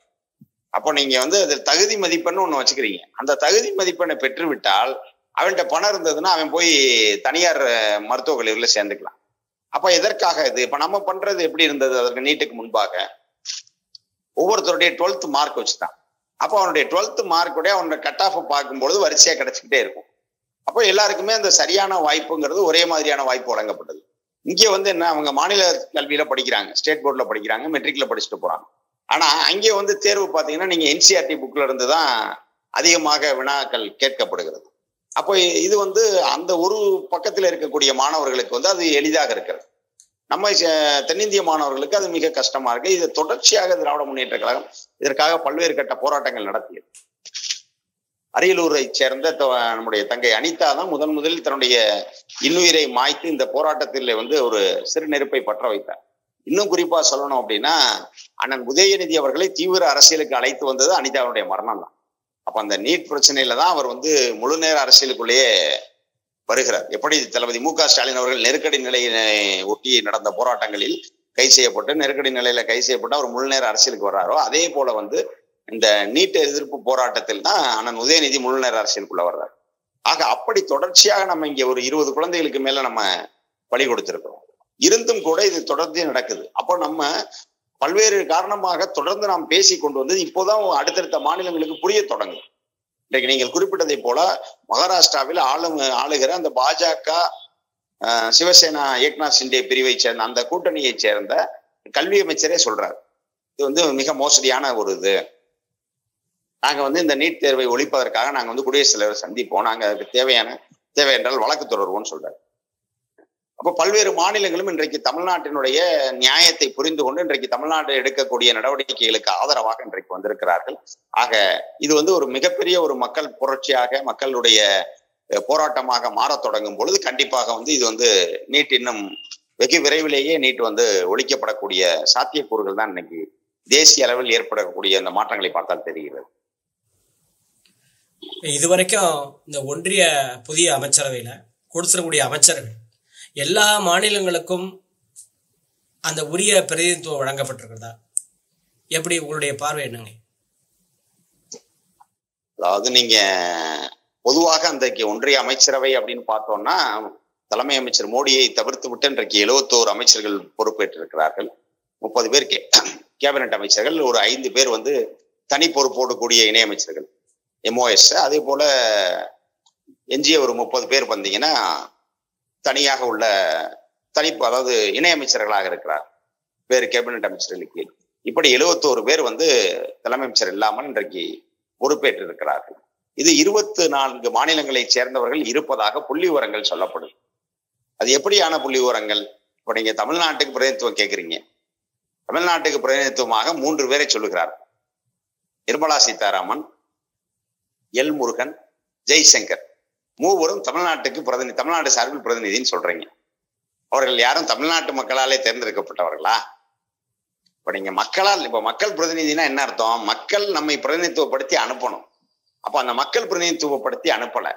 அப்போ நீங்க அது தகுதி மதிப்பெண்ணு ஒண்ணு வச்சுக்கிறீங்க. அந்த தகுதி மதிப்பெண்ணை பெற்றுவிட்டால் அவன்கிட்ட பணம் இருந்ததுன்னா அவன் போய் தனியார் மருத்துவக் கல்லூரியில சேர்ந்துக்கலாம். அப்ப எதற்காக இது? இப்ப நம்ம பண்றது எப்படி இருந்தது? அதற்கு நீட்டுக்கு முன்பாக ஒவ்வொருத்தருடைய 12th மார்க் வச்சுதான். அப்போ அவனுடைய 12th மார்க்குடைய அவனுடைய கட் ஆஃப் பார்க்கும்பொழுது வரிசையா கிடைச்சிக்கிட்டே இருக்கும். அப்போ எல்லாருக்குமே அந்த சரியான வாய்ப்புங்கிறது ஒரே மாதிரியான வாய்ப்பு வழங்கப்பட்டது. இங்கே என்ன, அவங்க மாநில கல்வியில படிக்கிறாங்க, ஸ்டேட் போர்ட்ல படிக்கிறாங்க, மெட்ரிக்ல படிச்சுட்டு போறாங்க. ஆனா அங்கே தேர்வு பாத்தீங்கன்னா நீங்க NCERT புக்ல இருந்து தான் அதிகமாக வினாக்கள் கேட்கப்படுகிறது. அப்போ இது அந்த ஒரு பக்கத்துல இருக்கக்கூடிய மாணவர்களுக்கு அது எளிதாக இருக்கிறது. நம்ம தென்னிந்திய மாணவர்களுக்கு அது மிக கஷ்டமா இருக்கு. இது தொடர்ச்சியாக திராவிட முன்னேற்ற கழகம் இதற்காக பல்வேறு கட்ட போராட்டங்கள் நடத்தியது. அரியலூரை சேர்ந்த நம்முடைய தங்கை அனிதா தான் முதலில் தன்னுடைய இன்னுயிரை மாய்த்து இந்த போராட்டத்தில் ஒரு சிறு நெருப்பை பற்ற வைத்தார். இன்னும் குறிப்பா சொல்லணும் அப்படின்னா, அண்ணன் உதயநிதி அவர்களை தீவிர அரசியலுக்கு அழைத்து வந்தது அனிதாவுடைய மரணம் தான். அப்ப அந்த நீட் பிரச்சனையில தான் அவர் முழு நேர அரசியலுக்குள்ளேயே வருகிறார். எப்படி தளபதி மு க ஸ்டாலின் அவர்கள் நெருக்கடி நிலையை ஒட்டி நடந்த போராட்டங்களில் கைது செய்யப்பட்டு நெருக்கடி நிலையில கைது செய்யப்பட்டு அவர் முழு நேர அரசியலுக்கு வர்றாரோ, அதே போல இந்த நீட் எதிர்ப்பு போராட்டத்தில் தான் அண்ணன் உதயநிதி முழு நேர அரசியலுக்குள்ள வர்றாரு. ஆக அப்படி தொடர்ச்சியாக நம்ம இங்க ஒரு 20 குழந்தைகளுக்கு மேல நம்ம பலி கொடுத்திருக்கிறோம். இருந்தும் கூட இது தொடர்ந்து நடக்குது. அப்போ நம்ம பல்வேறு காரணமாக தொடர்ந்து நாம் பேசி கொண்டு வந்தது இப்போதான் அடுத்தடுத்த மாநிலங்களுக்கு புரிய தொடங்கும். இன்றைக்கு நீங்கள் குறிப்பிட்டதை போல மகாராஷ்டிராவில் ஆளுகிற அந்த பாஜக சிவசேனா ஏக்நாத் ஷிண்டே பிரிவை சேர்ந்த அந்த கூட்டணியை சேர்ந்த கல்வி அமைச்சரே சொல்றாரு, இது மிக மோசடியான ஒரு இது. நாங்க இந்த நீட் தேர்வை ஒழிப்பதற்காக நாங்க குடியரசுத் தலைவர் சந்திப்போம், நாங்க அதுக்கு தேவை என்றால் வழக்கு தொடர்வோம்னு சொல்றாரு. அப்போ பல்வேறு மாநிலங்களும் இன்றைக்கு தமிழ்நாட்டினுடைய நியாயத்தை புரிந்து கொண்டு இன்றைக்கு தமிழ்நாடு எடுக்கக்கூடிய நடவடிக்கைகளுக்கு ஆதரவாக இன்றைக்கு வந்திருக்கிறார்கள். ஆக இது ஒரு மிகப்பெரிய ஒரு மக்கள் புரட்சியாக மக்களுடைய போராட்டமாக மாற தொடங்கும் பொழுது கண்டிப்பாக இது நீட் இன்னும் வெகு விரைவிலேயே நீட் ஒழிக்கப்படக்கூடிய சாத்தியக்கூறுகள் தான் இன்னைக்கு தேசிய அளவில் ஏற்படக்கூடிய அந்த மாற்றங்களை பார்த்தால் தெரிகிறது. இதுவரைக்கும் இந்த ஒன்றிய புதிய அமைச்சரவையில கொடுத்திருக்கக்கூடிய அமைச்சர்கள் எல்லா மாநிலங்களுக்கும் அந்த உரிய பிரதிநிதித்துவம் வழங்கப்பட்டிருக்கிறதா? எப்படி உங்களுடைய பார்வை என்னங்க? அதாவது நீங்க பொதுவாக அந்த ஒன்றிய அமைச்சரவை அப்படின்னு பார்த்தோம்னா தலைமை அமைச்சர் மோடியை தவிர்த்து விட்டு இன்றைக்கு 71 அமைச்சர்கள் பொறுப்பேற்றிருக்கிறார்கள். 30 பேர் கேபினட் அமைச்சர்கள், ஒரு 5 பேர் தனி பொறுப்போடு கூடிய இணையமைச்சர்கள் MOS. அதே போல எஞ்சிய ஒரு 30 பேர் தனியாக உள்ள அதாவது இணையமைச்சர்களாக இருக்கிறார். வேறு கேபினட் அமைச்சர்களுக்கு இப்படி 71 பேர் வந்து தலைமை அமைச்சர் இல்லாமல் இன்றைக்கு பொறுப்பேற்று இருக்கிறார்கள். இது 24 மாநிலங்களை சேர்ந்தவர்கள் இருப்பதாக புள்ளி விவரங்கள் சொல்லப்படுது. அது எப்படியான புள்ளி விவரங்கள்? இப்ப நீங்க தமிழ்நாட்டுக்கு பிரதிநிதித்துவம் கேட்குறீங்க. தமிழ்நாட்டுக்கு பிரதிநிதித்துவமாக 3 பேரை சொல்லுகிறார். நிர்மலா சீதாராமன், எல் முருகன், ஜெய்சங்கர். மூவரும் தமிழ்நாட்டுக்கு தமிழ்நாடு சார்பில் பிரதிநிதின்னு சொல்றீங்க. அவர்கள் யாரும் தமிழ்நாட்டு மக்களாலே தேர்ந்தெடுக்கப்பட்டவர்களா? இப்ப நீங்க மக்கள் பிரதிநிதினா என்ன அர்த்தம்? மக்கள் நம்மை பிரதிநிதித்துவப்படுத்தி அனுப்பணும். அப்ப அந்த மக்கள் பிரதிநிதித்துவப்படுத்தி அனுப்பல.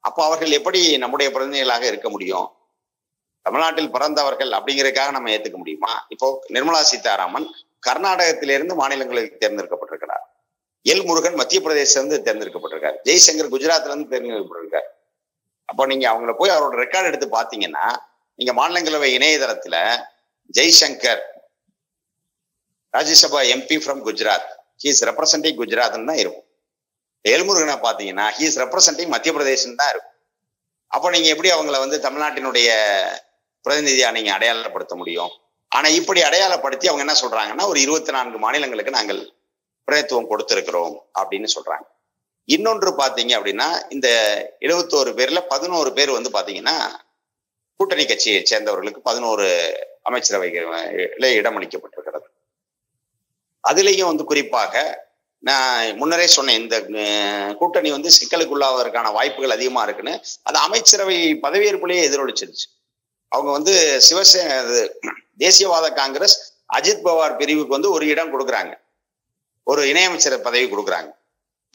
அப்ப அவர்கள் எப்படி நம்முடைய பிரதிநிதிகளாக இருக்க முடியும்? தமிழ்நாட்டில் பிறந்தவர்கள் அப்படிங்கிறதுக்காக நம்ம ஏத்துக்க முடியுமா? இப்போ நிர்மலா சீதாராமன் கர்நாடகத்திலிருந்து மாநிலங்களுக்கு தேர்ந்தெடுக்கப்பட்டிருக்கிறார். எல் முருகன் மத்திய பிரதேசத்திலிருந்து தேர்ந்தெடுக்கப்பட்டிருக்காரு. ஜெய்சங்கர் குஜராத்ல இருந்து தேர்ந்தெடுக்கப்பட்டிருக்காரு. அப்போ நீங்க அவங்கள போய் அவரோட ரெக்கார்டு எடுத்து பாத்தீங்கன்னா, நீங்க மாநிலங்களவை இணையதளத்துல Jaishankar Rajya Sabha MP from Gujarat, he is representing குஜராத்னு தான் இருக்கும். எல்முருகனை பாத்தீங்கன்னா ஹி இஸ் ரெப்ரசன்டிங் மத்திய பிரதேசம் தான் இருக்கும். அப்போ நீங்க எப்படி அவங்கள வந்து தமிழ்நாட்டினுடைய பிரதிநிதியா நீங்க அடையாளப்படுத்த முடியும்? ஆனா இப்படி அடையாளப்படுத்தி அவங்க என்ன சொல்றாங்கன்னா, ஒரு 24 மாநிலங்களுக்கு நாங்கள் பிரதிநிதித்துவம் கொடுத்திருக்கிறோம் அப்படின்னு சொல்றாங்க. இன்னொன்று பாத்தீங்க அப்படின்னா, இந்த 71 பேர்ல 11 பேர் வந்து பாத்தீங்கன்னா கூட்டணி கட்சியை சேர்ந்தவர்களுக்கு 11 அமைச்சரவையில இடமளிக்கப்பட்டிருக்கிறது. அதுலேயும் வந்து குறிப்பாக நான் முன்னரே சொன்னேன், இந்த கூட்டணி வந்து சிக்கலுக்குள்ளாவதற்கான வாய்ப்புகள் அதிகமா இருக்குன்னு. அது அமைச்சரவை பதவியேற்புலேயே எதிரொலிச்சிருச்சு. அவங்க வந்து தேசியவாத காங்கிரஸ் அஜித் பவார் பிரிவுக்கு வந்து ஒரு இடம் கொடுக்குறாங்க, ஒரு இணையமைச்சர் பதவி கொடுக்குறாங்க.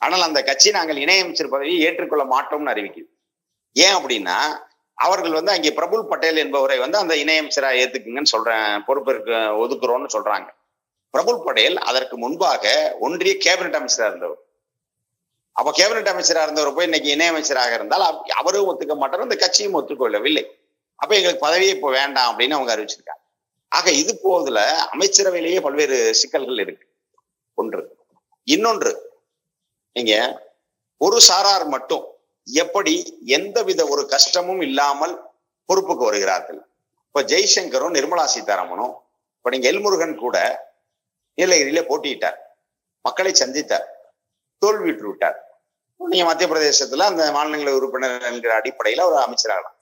ஆனால் அந்த கட்சி நாங்கள் இணையமைச்சர் பதவியை ஏற்றுக்கொள்ள மாட்டோம்னு அறிவிக்குது. ஏன் அப்படின்னா, அவர்கள் வந்து அங்கே பிரபுல் பட்டேல் என்பவரை வந்து அந்த இணையமைச்சரா ஏத்துக்குங்கன்னு பொறுப்பேற்க ஒதுக்குறோம்னு சொல்றாங்க. பிரபுல் பட்டேல் அதற்கு முன்பாக ஒன்றிய கேபினட் அமைச்சராக இருந்தவர். அப்ப கேபினட் அமைச்சராக இருந்தவர் போய் இன்னைக்கு இணையமைச்சராக இருந்தால் அவரும் ஒத்துக்க மாட்டார், இந்த கட்சியும் ஒத்துக்கொள்ளவில்லை. அப்ப எங்களுக்கு பதவியே இப்போ வேண்டாம் அப்படின்னு அவங்க அறிவிச்சிருக்காங்க. ஆக இது போதுல அமைச்சரவையிலேயே பல்வேறு சிக்கல்கள் இருக்கு. ஒன்று. இன்னொன்று, நீங்க ஒரு சாரார் மட்டும் எப்படி எந்தவித ஒரு கஷ்டமும் இல்லாமல் பொறுப்புக்கு வருகிறார்கள். இப்ப ஜெய்சங்கரும் நிர்மலா சீதாராமனும், இப்ப நீங்க எல்முருகன் கூட நீலகிரியில போட்டியிட்டார், மக்களை சந்தித்தார், தோல்வியுற்று விட்டார். நீங்க மத்திய பிரதேசத்துல அந்த மாநிலங்களவை உறுப்பினர் என்கிற அடிப்படையில ஒரு அமைச்சராகலாம்.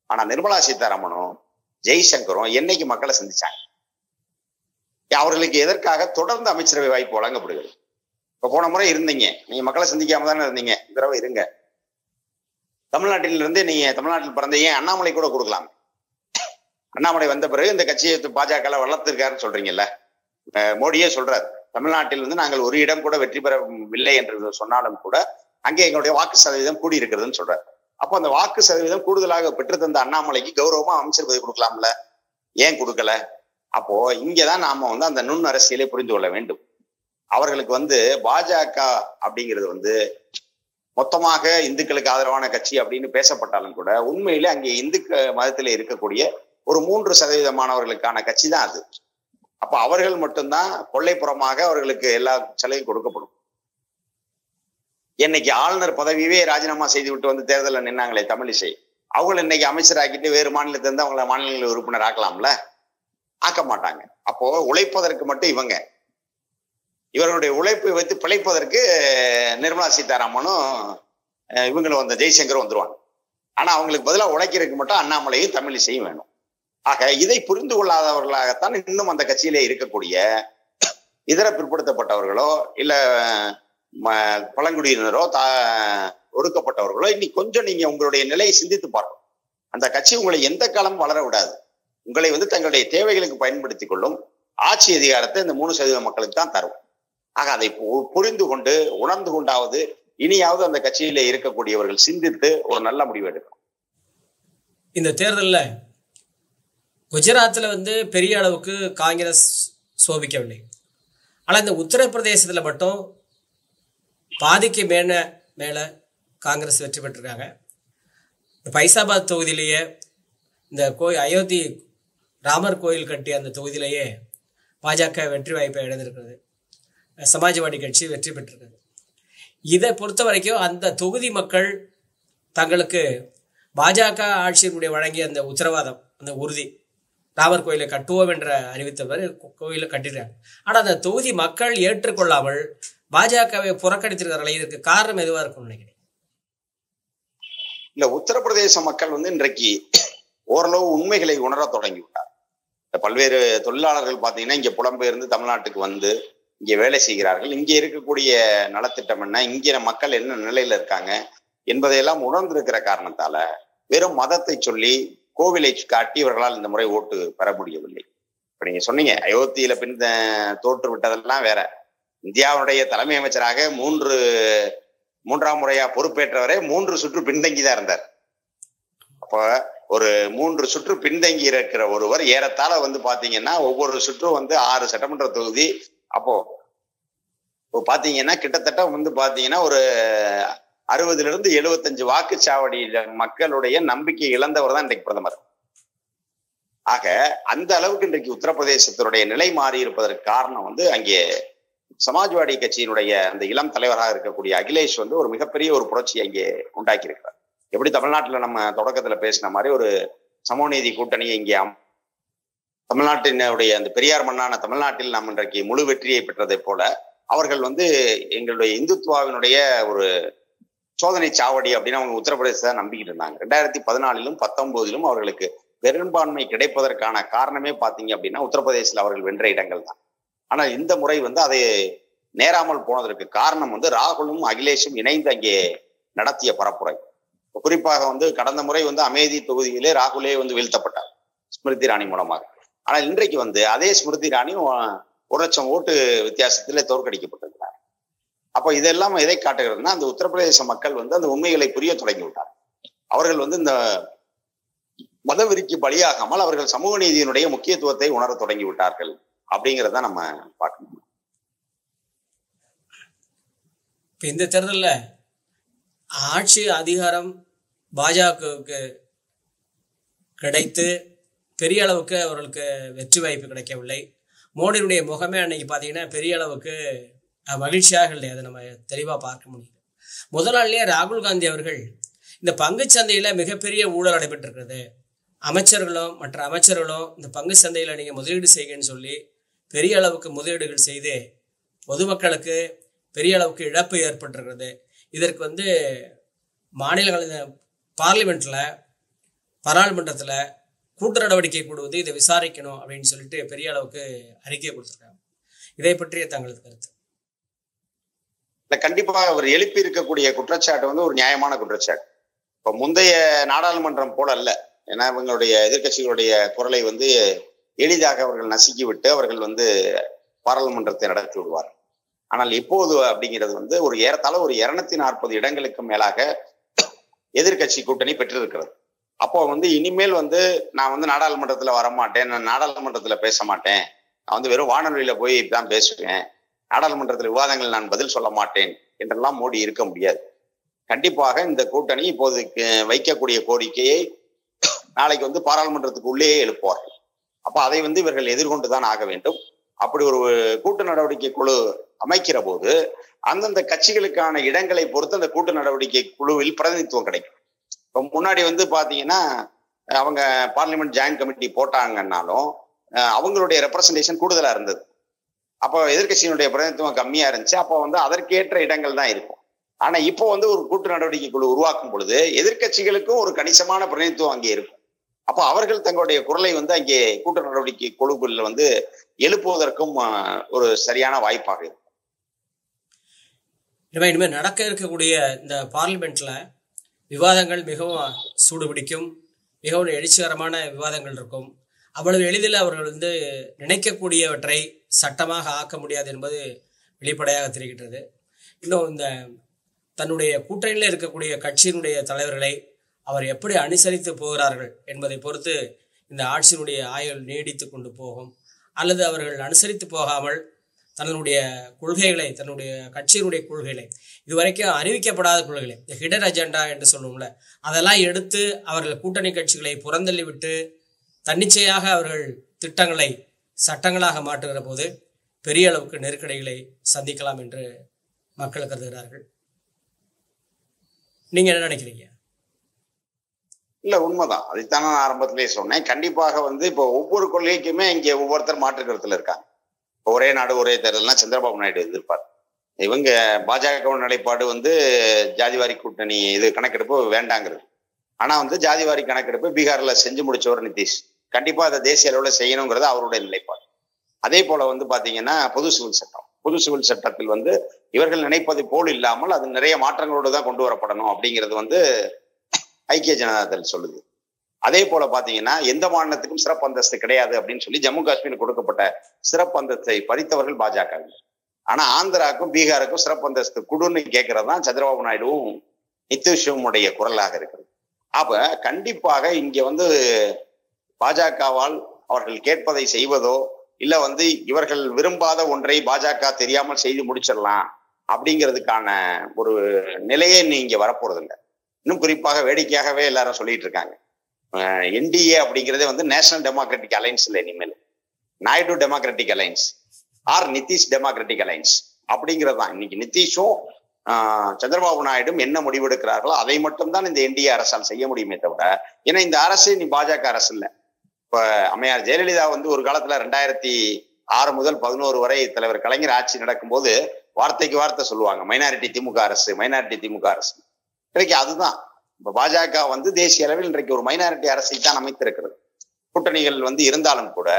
ஆனா நிர்மலா சீதாராமனும் ஜெய்சங்கரும் என்னைக்கு மக்களை சந்திச்சாங்க? அவர்களுக்கு எதற்காக தொடர்ந்து அமைச்சரவை வாய்ப்பு வழங்கப்படுகிறது? இப்ப போன முறை இருந்தீங்க, நீங்க மக்களை சந்திக்காம தானே இருந்தீங்க, இந்த தடவை இருங்க. தமிழ்நாட்டில இருந்து நீங்க தமிழ்நாட்டில் பிறந்த ஏன் அண்ணாமலை கூட கொடுக்கலாம். அண்ணாமலை வந்த பிறகு இந்த கட்சியை பாஜக வளர்த்திருக்காருன்னு சொல்றீங்கல்ல. மோடியே சொல்றாரு, தமிழ்நாட்டில் வந்து நாங்கள் ஒரு இடம் கூட வெற்றி பெறவில்லை என்று சொன்னாலும் கூட அங்கே எங்களுடைய வாக்கு சதவீதம் கூடி இருக்கிறதுன்னு சொல்றாரு. அப்போ அந்த வாக்கு சதவீதம் கூடுதலாக பெற்று தந்த அண்ணாமலைக்கு கௌரவமா அமைச்சர் பதவி கொடுக்கலாம்ல, ஏன் கொடுக்கல? அப்போ இங்கதான் நாம வந்து அந்த நுண் அரசியலை புரிந்து கொள்ள வேண்டும். அவர்களுக்கு வந்து பாஜக அப்படிங்கிறது வந்து மொத்தமாக இந்துக்களுக்கு ஆதரவான கட்சி அப்படின்னு பேசப்பட்டாலும் கூட உண்மையிலே அங்கே இந்து மதத்திலே இருக்கக்கூடிய ஒரு 3% மாணவர்களுக்கான கட்சி தான் அது. அப்ப அவர்கள் மட்டும்தான் கொள்ளைப்புறமாக அவர்களுக்கு எல்லா சலுகையும் கொடுக்கப்படும். இன்னைக்கு ஆளுநர் பதவியே ராஜினாமா செய்து விட்டு வந்து தேர்தலில் நின்னாங்களே தமிழிசை, அவங்களை இன்னைக்கு அமைச்சராக்கிட்டு வேறு மாநிலத்திலிருந்து அவங்கள மாநில உறுப்பினர் ஆக்கலாம்ல? ஆக்க மாட்டாங்க. அப்போ உழைப்பதற்கு மட்டும் இவர்களுடைய உழைப்பை வைத்து பிழைப்பதற்கு நிர்மலா சீதாராமனும் இவங்களும் வந்த ஜெய்சங்கரும் வந்துருவாங்க. ஆனா அவங்களுக்கு பதிலாக உழைக்கிறதுக்கு மட்டும் அண்ணாமலையும் தமிழிசையும் வேணும். ஆக இதை புரிந்து கொள்ளாதவர்களாகத்தான் இன்னும் அந்த கட்சியிலே இருக்கக்கூடிய இதர பிற்படுத்தப்பட்டவர்களோ இல்ல பழங்குடியினரோ ஒடுக்கப்பட்டவர்களோ இன்னைக்கு கொஞ்சம் நீங்க உங்களுடைய நிலையை சிந்தித்து பார்க்கணும். அந்த கட்சி உங்களை எந்த காலமும் வளர விடாது. உங்களை வந்து தங்களுடைய தேவைகளுக்கு பயன்படுத்திக் கொள்ளும். ஆட்சி அதிகாரத்தை இந்த 3% மக்களுக்கு தான் தரும். ஆக அதை புரிந்து கொண்டு உணர்ந்து கொண்டாவது இனியாவது அந்த கட்சியிலே இருக்கக்கூடியவர்கள் சிந்தித்து ஒரு நல்ல முடிவு எடுக்கணும். இந்த தேர்தலில் குஜராத்தில் வந்து பெரிய அளவுக்கு காங்கிரஸ் சோபிக்கவில்லை. ஆனால் இந்த உத்தரப்பிரதேசத்தில் மட்டும் பாதிக்கு மேலே காங்கிரஸ் வெற்றி பெற்றிருக்காங்க. பைசாபாத் தொகுதியிலேயே இந்த அயோத்தி ராமர் கோயில் கட்டிய அந்த தொகுதியிலேயே பாஜக வெற்றி வாய்ப்பை இழந்திருக்கிறது. சமாஜ்வாடி கட்சி வெற்றி பெற்றிருக்கிறது. இதை பொறுத்த வரைக்கும் அந்த தொகுதி மக்கள் தங்களுக்கு பாஜக ஆட்சியினுடைய வழங்கிய அந்த உத்தரவாதம், அந்த உறுதி, ராமர் கோயிலை கட்டுவோம் என்ற அறிவித்தவர் கோயிலை கட்டிடுறாங்க. ஆனால் அந்த தொகுதி மக்கள் ஏற்றுக்கொள்ளாமல் பாஜகவை புறக்கணித்திருக்கிறார்கள். இதற்கு காரணம் எதுவாக இருக்கும்னு நினைக்கிறேன்? இல்ல, உத்தரப்பிரதேச மக்கள் வந்து இன்றைக்கு ஓரளவு உண்மைகளை உணர தொடங்கிவிட்டார். பல்வேறு தொழிலாளர்கள் பார்த்தீங்கன்னா இங்க புலம்பெயர்ந்து தமிழ்நாட்டுக்கு வந்து இங்கே வேலை செய்கிறார்கள். இங்கே இருக்கக்கூடிய நலத்திட்டம் என்ன, இங்கே மக்கள் என்ன நிலையில இருக்காங்க என்பதையெல்லாம் உணர்ந்திருக்கிற காரணத்தால வெறும் மதத்தை சொல்லி கோவிலை காட்டி இவர்களால் இந்த முறை ஓட்டு பெற முடியவில்லை. இப்ப நீங்க சொன்னீங்க அயோத்தியில தோற்று விட்டதெல்லாம் வேற. இந்தியாவுடைய தலைமை அமைச்சராக மூன்றாம் முறையா பொறுப்பேற்றவரே 3 சுற்று பின்தங்கிதான் இருந்தார். அப்ப ஒரு 3 சுற்று பின்தங்கி இருக்கிற ஒருவர் ஏறத்தாழ வந்து பாத்தீங்கன்னா ஒவ்வொரு சுற்றும் வந்து 6 சட்டமன்ற தொகுதி, அப்போ பாத்தீங்கன்னா கிட்டத்தட்ட வந்து பாத்தீங்கன்னா ஒரு 60 to 75 வாக்குச்சாவடி மக்களுடைய நம்பிக்கை இழந்தவர் தான் இன்றைக்கு பிரதமர். ஆக அந்த அளவுக்கு இன்றைக்கு உத்தரப்பிரதேசத்தினுடைய நிலை மாறி இருப்பதற்கு காரணம் வந்து அங்கே சமாஜ்வாடி கட்சியினுடைய அந்த இளம் தலைவராக இருக்கக்கூடிய அகிலேஷ் வந்து ஒரு மிகப்பெரிய ஒரு புரட்சியை அங்கே உண்டாக்கி இருக்கிறார். எப்படி தமிழ்நாட்டுல நம்ம தொடக்கத்துல பேசின மாதிரி ஒரு சமூக நீதி கூட்டணியை இங்கே தமிழ்நாட்டினுடைய அந்த பெரியார் மண்ணான தமிழ்நாட்டில் நாம் இன்றைக்கு முழு வெற்றியை பெற்றதை போல அவர்கள் வந்து எங்களுடைய இந்துத்துவாவினுடைய ஒரு சோதனை சாவடி அப்படின்னு அவங்க உத்தரப்பிரதேசத்தை நம்பிக்கிட்டு இருந்தாங்க. 2014 19 அவர்களுக்கு பெரும்பான்மை கிடைப்பதற்கான காரணமே பாத்தீங்க அப்படின்னா உத்தரப்பிரதேசத்தில் அவர்கள் வென்ற இடங்கள் தான். ஆனால் இந்த முறை வந்து அதை நேராமல் போனதற்கு காரணம் வந்து ராகுலும் அகிலேஷும் இணைந்து அங்கே நடத்திய பரப்புரை. குறிப்பாக வந்து கடந்த முறை வந்து அமேதி தொகுதியிலே ராகுலே வந்து வீழ்த்தப்பட்டார் ஸ்மிருதி இரானி மூலமாக. ஆனால் இன்றைக்கு வந்து அதே ஸ்மிருதி இரானி 1,00,000 ஓட்டு வித்தியாசத்திலே தோற்கடிக்கப்பட்டிருக்கிறார். அப்போ இதெல்லாம் எதை காட்டுகிறதுனா அந்த உத்தரப்பிரதேச மக்கள் வந்து அந்த உண்மைகளை புரிய தொடங்கி விட்டார். அவர்கள் வந்து இந்த மதவெறிக்கு பலியாகாமல் அவர்கள் சமூக நீதியினுடைய முக்கியத்துவத்தை உணர தொடங்கி விட்டார்கள் அப்படிங்கிறத நம்ம பார்க்கணும். இந்த தேர்தலில் ஆட்சி அதிகாரம் பாஜகவுக்கு கிடைத்து பெரிய அளவுக்கு அவர்களுக்கு வெற்றி வாய்ப்பு கிடைக்கவில்லை. மோடியினுடைய முகமே அன்னைக்கு பார்த்தீங்கன்னா பெரிய அளவுக்கு மகிழ்ச்சியாக இல்லை. அதை நம்ம தெளிவாக பார்க்க முடியும். முதல் நாள்லேயே ராகுல் காந்தி அவர்கள் இந்த பங்கு சந்தையில் மிகப்பெரிய ஊழல் நடைபெற்றிருக்கிறது, அமைச்சர்களும் மற்ற அமைச்சர்களும் இந்த பங்கு சந்தையில் நீங்கள் முதலீடு செய்யுங்கன்னு சொல்லி பெரிய அளவுக்கு முதலீடுகள் செய்து பொதுமக்களுக்கு பெரிய அளவுக்கு இழப்பு ஏற்பட்டிருக்கிறது. இதற்கு வந்து மாநிலங்களின் பாராளுமன்றத்தில் கூட்டு நடவடிக்கை கூடுவது இதை விசாரிக்கணும் அப்படின்னு சொல்லிட்டு பெரிய அளவுக்கு அறிக்கை கொடுத்துருக்காங்க. இதை பற்றிய தங்களது கருத்து? கண்டிப்பாக அவர் எழுப்பி இருக்கக்கூடிய குற்றச்சாட்டு வந்து ஒரு நியாயமான குற்றச்சாட்டு. இப்ப முந்தைய நாடாளுமன்றம் போல அல்ல. ஏன்னா இவங்களுடைய எதிர்கட்சிகளுடைய குரலை வந்து எளிதாக அவர்கள் நசுக்கி விட்டு அவர்கள் வந்து பாராளுமன்றத்தை நடத்தி விடுவார். ஆனால் இப்போது அப்படிங்கிறது வந்து ஒரு ஏறத்தாழ ஒரு 240 இடங்களுக்கு மேலாக எதிர்கட்சி கூட்டணி பெற்றிருக்கிறது. அப்போ வந்து இனிமேல் வந்து நான் வந்து நாடாளுமன்றத்துல வரமாட்டேன், நான் நாடாளுமன்றத்துல பேச மாட்டேன், நான் வந்து வெறும் வானொலியில போய் தான் பேசுவேன், நாடாளுமன்றத்தில் விவாதங்கள் நான் பதில் சொல்ல மாட்டேன் என்றெல்லாம் மோடி இருக்க முடியாது. கண்டிப்பாக இந்த கூட்டணி இப்போது வைக்கக்கூடிய கோரிக்கையை நாளைக்கு வந்து பாராளுமன்றத்துக்கு உள்ளேயே எழுப்புவார்கள். அப்ப அதை வந்து இவர்கள் எதிர்கொண்டுதான் ஆக வேண்டும். அப்படி ஒரு கூட்டு நடவடிக்கை குழு அமைக்கிற போது அந்தந்த கட்சிகளுக்கான இடங்களை பொறுத்து அந்த கூட்டு நடவடிக்கை குழுவில் பிரதிநிதித்துவம் கிடைக்கும். இப்போ முன்னாடி வந்து பாத்தீங்கன்னா அவங்க பார்லிமெண்ட் ஜாயின்ட் கமிட்டி போட்டாங்கன்னாலும் அவங்களுடைய ரெப்ரசன்டேஷன் கூடுதலா இருந்தது. அப்போ எதிர்கட்சியினுடைய பிரதிநிதித்துவம் கம்மியா இருந்துச்சு. அப்போ வந்து அதற்கேற்ற இடங்கள் தான் இருக்கும். ஆனா இப்போ வந்து ஒரு கூட்டு நடவடிக்கை குழு உருவாக்கும் பொழுது எதிர்கட்சிகளுக்கும் ஒரு கணிசமான பிரதிநிதித்துவம் அங்கே இருக்கும். அப்போ அவர்கள் தங்களுடைய குரலை வந்து அங்கே கூட்டு நடவடிக்கை குழுக்குள்ள வந்து எழுப்புவதற்கும் ஒரு சரியான வாய்ப்பாக இருக்கும். இனிமேல் நடக்க இருக்கக்கூடிய இந்த பார்லிமெண்ட்ல விவாதங்கள் மிகவும் சூடுபிடிக்கும், மிகவும் எழுச்சிகரமான விவாதங்கள் இருக்கும். அவ்வளவு எளிதில் அவர்கள் வந்து நினைக்கக்கூடியவற்றை சட்டமாக ஆக்க முடியாது என்பது வெளிப்படையாக தெரிகின்றது. இன்னும் இந்த தன்னுடைய கூட்டணியில் இருக்கக்கூடிய கட்சியினுடைய தலைவர்களை அவர் எப்படி அனுசரித்து போகிறார்கள் என்பதை பொறுத்து இந்த ஆட்சியினுடைய ஆயுள் நீடித்து கொண்டு போகும். அல்லது அவர்கள் அனுசரித்து போகாமல் தன்னுடைய கொள்கைகளை, தன்னுடைய கட்சியினுடைய கொள்கைகளை, இதுவரைக்கும் அறிவிக்கப்படாத கொள்கைகளை, இந்த ஹிடன் அஜெண்டா என்று சொல்லுவோம்ல, அதெல்லாம் எடுத்து அவர்கள் கூட்டணி கட்சிகளை புறந்தள்ளி விட்டு தன்னிச்சையாக அவர்கள் திட்டங்களை சட்டங்களாக மாற்றுகிற போது பெரிய அளவுக்கு நெருக்கடிகளை சந்திக்கலாம் என்று மக்கள் கருதுகிறார்கள். நீங்க என்ன நினைக்கிறீங்க? இல்ல உண்மைதான். அதைத்தான் நான் ஆரம்பத்திலேயே சொன்னேன். கண்டிப்பாக வந்து இப்போ ஒவ்வொரு கொள்கைக்குமே இங்க ஒவ்வொருத்தர் மாற்று கருத்துல இருக்காங்க. இப்போ ஒரே நாடு ஒரே தேர்தல்னா சந்திரபாபு நாயுடு எதிர்ப்பார். இவங்க பாஜக நிலைப்பாடு வந்து ஜாதிவாரி கூட்டணி இது கணக்கெடுப்பு வேண்டாங்கிறது. ஆனா வந்து ஜாதிவாரி கணக்கெடுப்பு பீகார்ல செஞ்சு முடிச்சவர் நிதிஷ். கண்டிப்பா அதை தேசிய அளவுல செய்யணுங்கிறது அவருடைய நிலைப்பாடு. அதே போல வந்து பாத்தீங்கன்னா பொது சிவில் சட்டத்தில் வந்து இவர்கள் நினைப்பது போல் இல்லாமல் அது நிறைய மாற்றங்களோடு தான் கொண்டு வரப்படணும் அப்படிங்கிறது வந்து ஐக்கிய ஜனதாதள் சொல்லுது. அதே போல பாத்தீங்கன்னா எந்த மாநிலத்துக்கும் சிறப்பு அந்தஸ்து கிடையாது அப்படின்னு சொல்லி ஜம்மு காஷ்மீர் கொடுக்கப்பட்ட சிறப்பு அந்தஸ்தை பறித்தவர்கள் பாஜக. ஆனா ஆந்திராவுக்கும் பீகாருக்கும் சிறப்பு அந்தஸ்து கொடுன்னு கேட்கறது தான் சந்திரபாபு நாயுடுவும் நிதிஷும் உடைய குரலாக இருக்கிறது. அப்ப கண்டிப்பாக இங்க வந்து பாஜகவால் அவர்கள் கேட்பதை செய்வதோ இல்ல வந்து இவர்கள் விரும்பாத ஒன்றை பாஜக தெரியாமல் செய்து முடிச்சிடலாம் அப்படிங்கிறதுக்கான ஒரு நிலையே நீங்க வரப்போறது இல்லை. இன்னும் குறிப்பாக வேடிக்கையாகவே எல்லாரும் சொல்லிட்டு இருக்காங்க, என்டிஏ அப்படிங்கிறதே வந்து நேஷனல் டெமோக்ராட்டிக் அலைன்ஸ் இல்லை, இனிமேல் Naidu democratic alliance or Nitish democratic alliance அப்படிங்கிறது தான். இன்னைக்கு நிதிஷும் சந்திரபாபு நாயுடும் என்ன முடிவெடுக்கிறார்களோ அதை மட்டும் தான் இந்த என்டிஏ அரசால் செய்ய முடியுமே தவிர, ஏன்னா இந்த அரசு நீ பாஜக அரசு இல்லை. இப்ப அம்மையார் ஜெயலலிதா வந்து ஒரு காலத்துல 2006 முதல் 2011 வரை தலைவர் கலைஞர் ஆட்சி நடக்கும்போது வார்த்தைக்கு வார்த்தை சொல்லுவாங்க, மைனாரிட்டி திமுக அரசு, மைனாரிட்டி திமுக அரசு. இன்றைக்கு அதுதான். இப்ப பாஜக வந்து தேசிய அளவில் இன்றைக்கு ஒரு மைனாரிட்டி அரசை தான் அமைத்திருக்கிறது. கூட்டணிகள் வந்து இருந்தாலும் கூட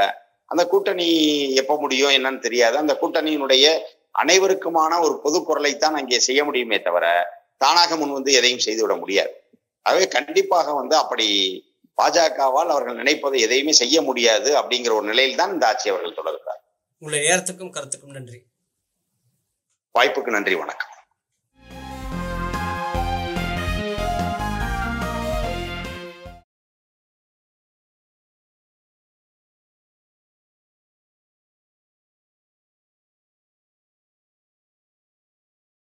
அந்த கூட்டணி எப்ப முடியும் என்னன்னு தெரியாது. அந்த கூட்டணியினுடைய அனைவருக்குமான ஒரு பொது குரலைத்தான் அங்கே செய்ய முடியுமே தவிர தானாக முன் வந்து எதையும் செய்துவிட முடியாது. ஆகவே கண்டிப்பாக வந்து அப்படி பாஜகவால் அவர்கள் நினைப்பதை எதையுமே செய்ய முடியாது அப்படிங்கிற ஒரு நிலையில் தான் இந்த ஆட்சி அவர்கள் தொடர்கிறார். உங்களுடைய நேரத்துக்கும் கருத்துக்கும் நன்றி. வாய்ப்புக்கு நன்றி, வணக்கம்.